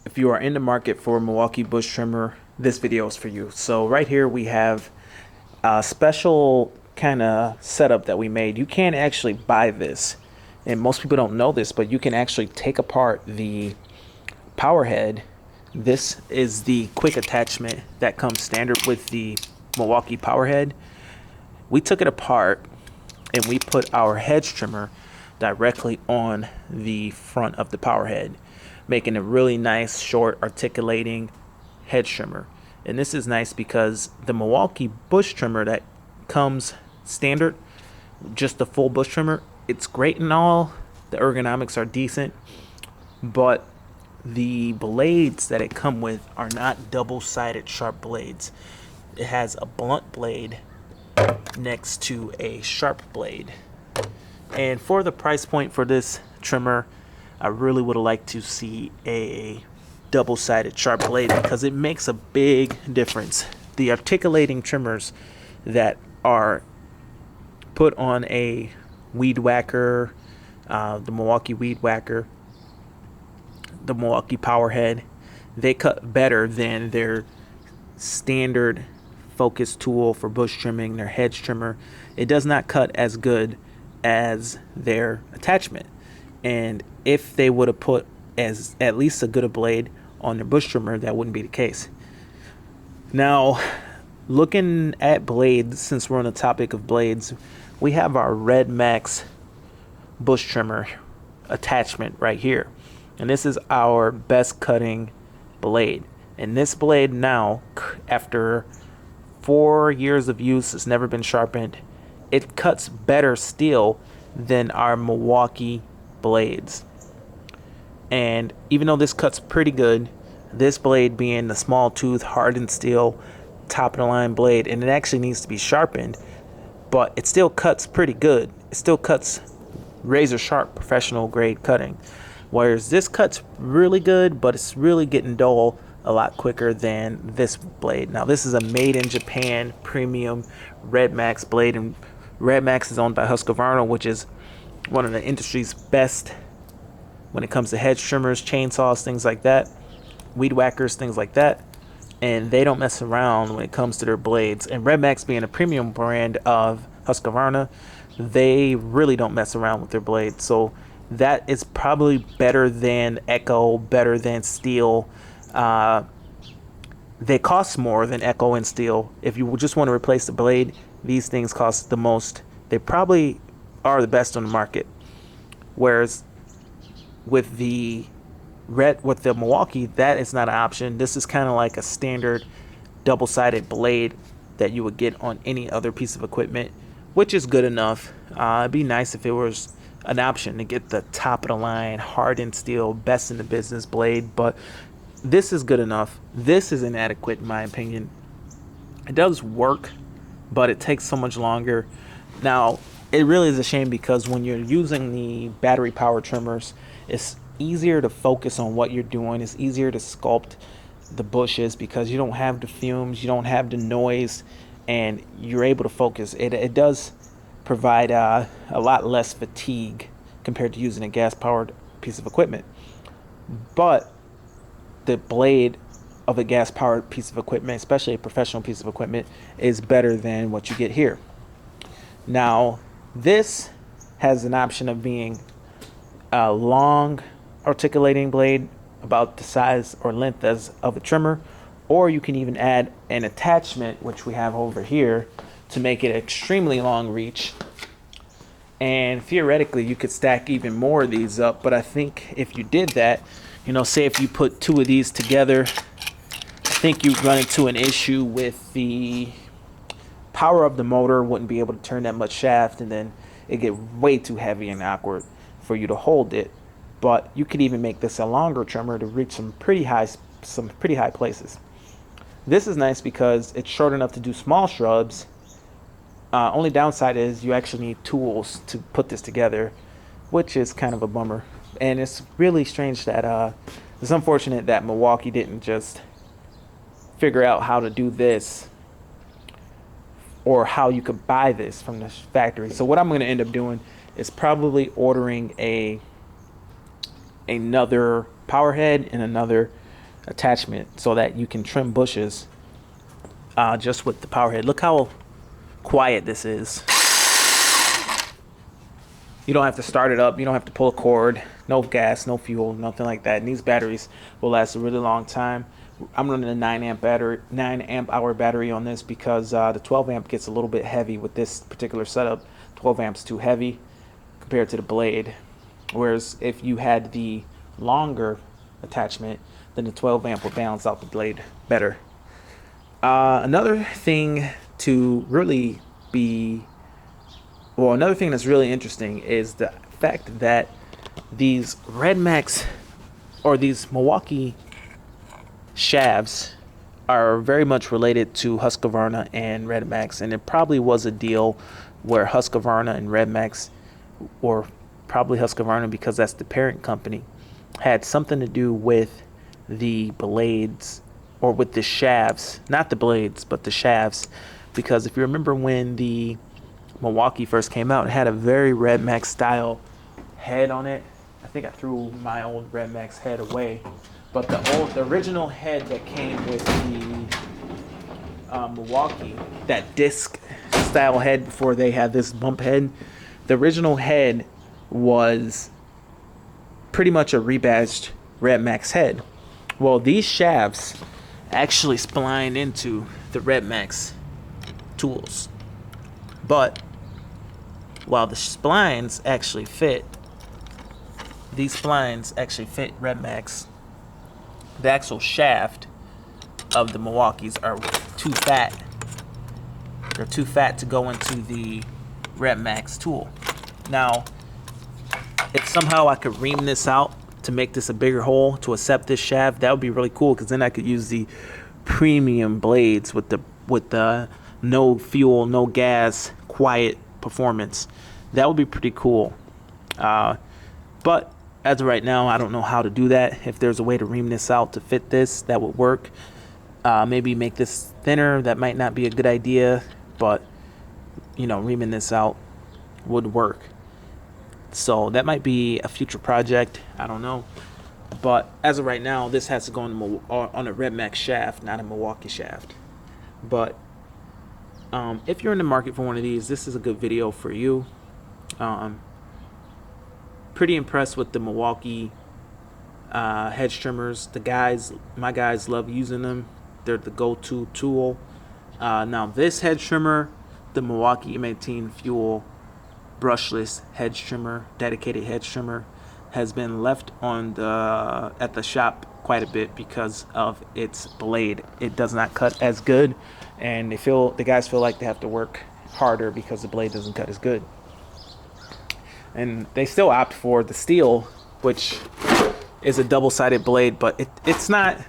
if you are in the market for a Milwaukee bush trimmer, this video is for you. So right here we have a special kind of setup that we made. You can actually buy this, and most people don't know this, but you can actually take apart the power head. This is the quick attachment that comes standard with the Milwaukee power head. We took it apart and we put our hedge trimmer directly on the front of the power head, making a really nice short articulating hedge trimmer. And this is nice because the Milwaukee bush trimmer that comes standard, just the full bush trimmer, it's great and all, the ergonomics are decent, but the blades that it come with are not double-sided sharp blades. It has a blunt blade next to a sharp blade. And for the price point for this trimmer, I really would like to see a double-sided sharp blade because it makes a big difference. The articulating trimmers that are put on a weed whacker, the Milwaukee weed whacker, the Milwaukee power head, they cut better than their standard focus tool for bush trimming, their hedge trimmer. It does not cut as good as their attachment. And if they would have put as at least a good a blade on their bush trimmer, that wouldn't be the case. Now, looking at blades, since we're on the topic of blades, we have our Red Max bush trimmer attachment right here. And this is our best cutting blade. And this blade now, after 4 years of use, it's never been sharpened. It cuts better still than our Milwaukee blades. And even though this cuts pretty good, this blade being the small tooth hardened steel top of the line blade, and it actually needs to be sharpened, but it still cuts pretty good. It still cuts razor sharp professional grade cutting, whereas this cuts really good, but it's really getting dull a lot quicker than this blade. Now this is a made in Japan premium Red Max blade, and Red Max is owned by Husqvarna, which is one of the industry's best when it comes to hedge trimmers, chainsaws, things like that, weed whackers, things like that. And they don't mess around when it comes to their blades. And Red Max being a premium brand of Husqvarna, they really don't mess around with their blades. So that is probably better than Echo, better than Steel. They cost more than Echo and Steel. If you just want to replace the blade, these things cost the most. They probably are the best on the market. Whereas with the Milwaukee, that is not an option. This is kind of like a standard double-sided blade that you would get on any other piece of equipment, which is good enough. It'd be nice if it was an option to get the top of the line hardened steel best in the business blade, but this is good enough. This is inadequate in my opinion. It does work, but it takes so much longer. Now it really is a shame because when you're using the battery power trimmers, it's easier to focus on what you're doing. It's easier to sculpt the bushes because you don't have the fumes, you don't have the noise, and you're able to focus. It does provide a lot less fatigue compared to using a gas-powered piece of equipment. But the blade of a gas-powered piece of equipment, especially a professional piece of equipment, is better than what you get here. Now, this has an option of being a long articulating blade about the size or length as of a trimmer, or you can even add an attachment, which we have over here, to make it extremely long reach. And theoretically you could stack even more of these up, but I think if you did that, say if you put two of these together, I think you'd run into an issue with the power of the motor. Wouldn't be able to turn that much shaft, and then it get way too heavy and awkward for you to hold it. But you could even make this a longer trimmer to reach some pretty high places. This is nice because it's short enough to do small shrubs. Only downside is you actually need tools to put this together, which is kind of a bummer. And it's really strange that it's unfortunate that Milwaukee didn't just figure out how to do this, or how you could buy this from the factory. So what I'm going to end up doing is probably ordering another power head and another attachment so that you can trim bushes just with the power head. Look how quiet this is. You don't have to start it up. You don't have to pull a cord. No gas, no fuel, nothing like that. And these batteries will last a really long time. I'm running a 9 amp hour battery on this because the 12 amp gets a little bit heavy with this particular setup. 12 amps too heavy compared to the blade. Whereas if you had the longer attachment, then the 12 amp would balance out the blade better. Another thing that's really interesting is the fact that these Red Max or these Milwaukee shafts are very much related to Husqvarna and Red Max, and it probably was a deal where Husqvarna and Red Max, or probably Husqvarna because that's the parent company, had something to do with the blades or with the shafts, not the blades but the shafts, because if you remember when the Milwaukee first came out, it had a very Red Max style head on it. I think I threw my old Red Max head away, but the original head that came with the Milwaukee, that disc style head before they had this bump head, the original head was pretty much a rebadged Red Max head. Well, these shafts actually spline into the Red Max tools, but while the splines actually fit, these splines actually fit Red Max, the actual shaft of the Milwaukees are too fat. They're too fat to go into the Red Max tool. Now, if somehow I could ream this out to make this a bigger hole to accept this shaft, that would be really cool, because then I could use the premium blades with the no fuel, no gas, quiet performance. That would be pretty cool. But as of right now, I don't know how to do that. If there's a way to ream this out to fit this, that would work. Maybe make this thinner. That might not be a good idea, but reaming this out would work. So that might be a future project. I don't know. But as of right now, this has to go on a Red Max shaft, not a Milwaukee shaft. But if you're in the market for one of these, this is a good video for you. Pretty impressed with the Milwaukee hedge trimmers. My guys love using them. They're the go-to tool. Now this hedge trimmer, the Milwaukee M18 Fuel brushless hedge trimmer, dedicated hedge trimmer, has been left at the shop quite a bit because of its blade. It does not cut as good, and the guys feel like they have to work harder because the blade doesn't cut as good. And they still opt for the steel, which is a double-sided blade, but it's not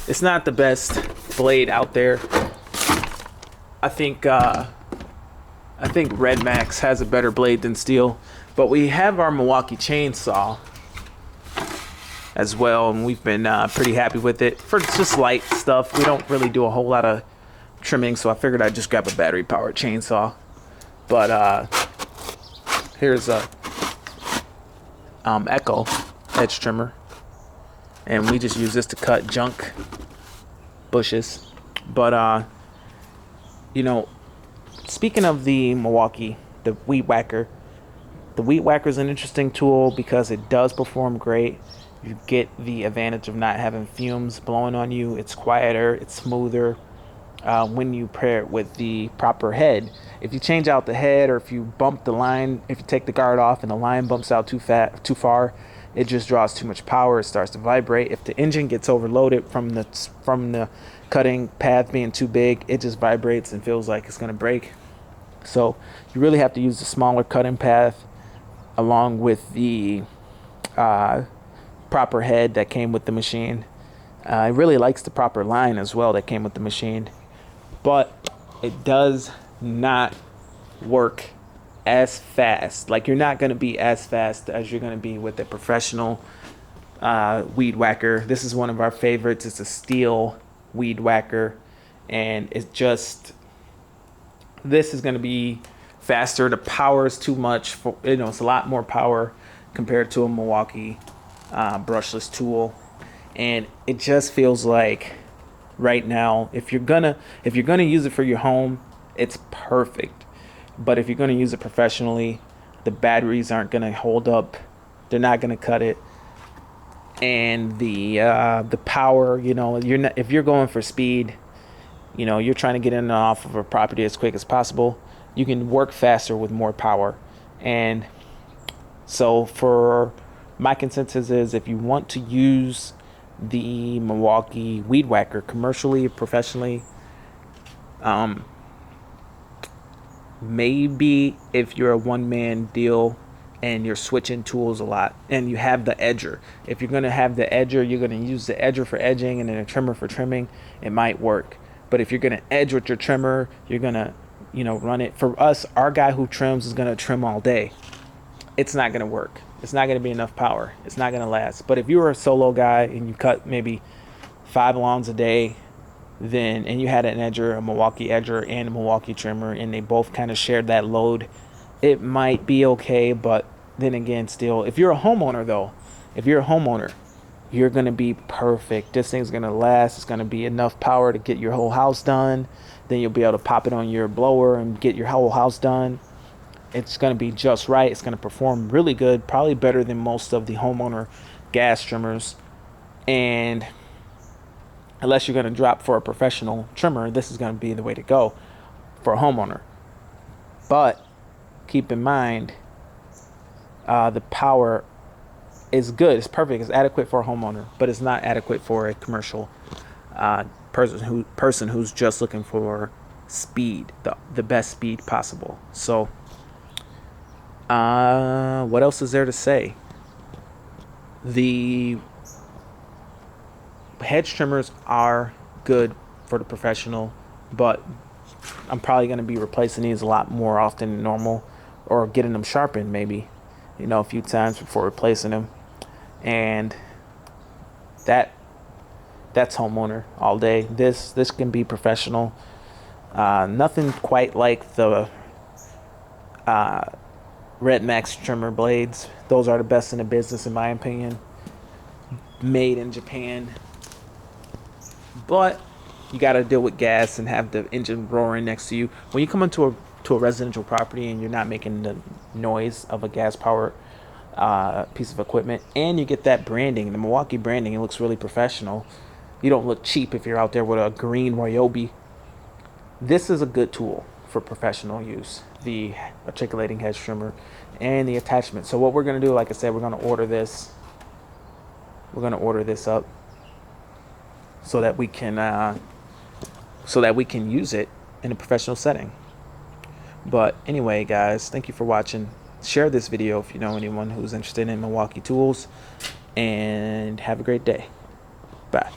the best blade out there. I think Red Max has a better blade than steel. But we have our Milwaukee chainsaw as well, and we've been pretty happy with it for just light stuff. We don't really do a whole lot of trimming, so I figured I'd just grab a battery-powered chainsaw. But here's a Echo hedge trimmer, and we just use this to cut junk bushes. But speaking of the Milwaukee, the Weed Whacker. The Weed Whacker is an interesting tool because it does perform great. You get the advantage of not having fumes blowing on you. It's quieter, it's smoother when you pair it with the proper head. If you change out the head, or if you bump the line, if you take the guard off and the line bumps out too far, it just draws too much power. It starts to vibrate. If the engine gets overloaded from the cutting path being too big, it just vibrates and feels like it's going to break. So you really have to use the smaller cutting path along with the proper head that came with the machine. It really likes the proper line as well that came with the machine, but it does not work as fast. Like, you're not going to be as fast as you're going to be with a professional Weed Whacker. This is one of our favorites. It's a steel Weed Whacker, and this is going to be faster. The power is too much it's a lot more power compared to a Milwaukee brushless tool. And it just feels like right now, if you're gonna use it for your home, it's perfect. But if you're gonna use it professionally, the batteries aren't gonna hold up. They're not gonna cut it. And the power, you're not, if you're going for speed, you're trying to get in and off of a property as quick as possible, you can work faster with more power. And so for my consensus is, if you want to use the Milwaukee Weed Whacker commercially, professionally, maybe if you're a one-man deal and you're switching tools a lot and you have the edger, if you're going to have the edger, you're going to use the edger for edging and then a trimmer for trimming, it might work. But if you're going to edge with your trimmer, you're going to run it. For us, our guy who trims is going to trim all day. It's not going to work. It's not going to be enough power. It's not going to last. But if you were a solo guy and you cut maybe 5 lawns a day, and you had an edger, a Milwaukee edger and a Milwaukee trimmer, and they both kind of shared that load, it might be okay. But then again, still, if you're a homeowner though, you're going to be perfect. This thing's going to last. It's going to be enough power to get your whole house done. Then you'll be able to pop it on your blower and get your whole house done. It's going to be just right. It's going to perform really good, probably better than most of the homeowner gas trimmers. And unless you're going to drop for a professional trimmer, this is going to be the way to go for a homeowner. But keep in mind, the power is good. It's perfect. It's adequate for a homeowner, but it's not adequate for a commercial person who's just looking for speed, the best speed possible. So what else is there to say? The hedge trimmers are good for the professional, but I'm probably going to be replacing these a lot more often than normal, or getting them sharpened maybe, a few times before replacing them. And that's homeowner all day. This can be professional. Nothing quite like the Red Max trimmer blades. Those are the best in the business, in my opinion. Made in Japan. But you got to deal with gas and have the engine roaring next to you. When you come into a residential property and you're not making the noise of a gas-powered piece of equipment, and you get that branding, the Milwaukee branding, it looks really professional. You don't look cheap if you're out there with a green Ryobi. This is a good tool for professional use, the articulating hedge trimmer and the attachment. So what we're going to do, like I said, we're going to order this. We're going to order this up so that we can use it in a professional setting. But anyway, guys, thank you for watching. Share this video if you know anyone who's interested in Milwaukee tools, and have a great day. Bye.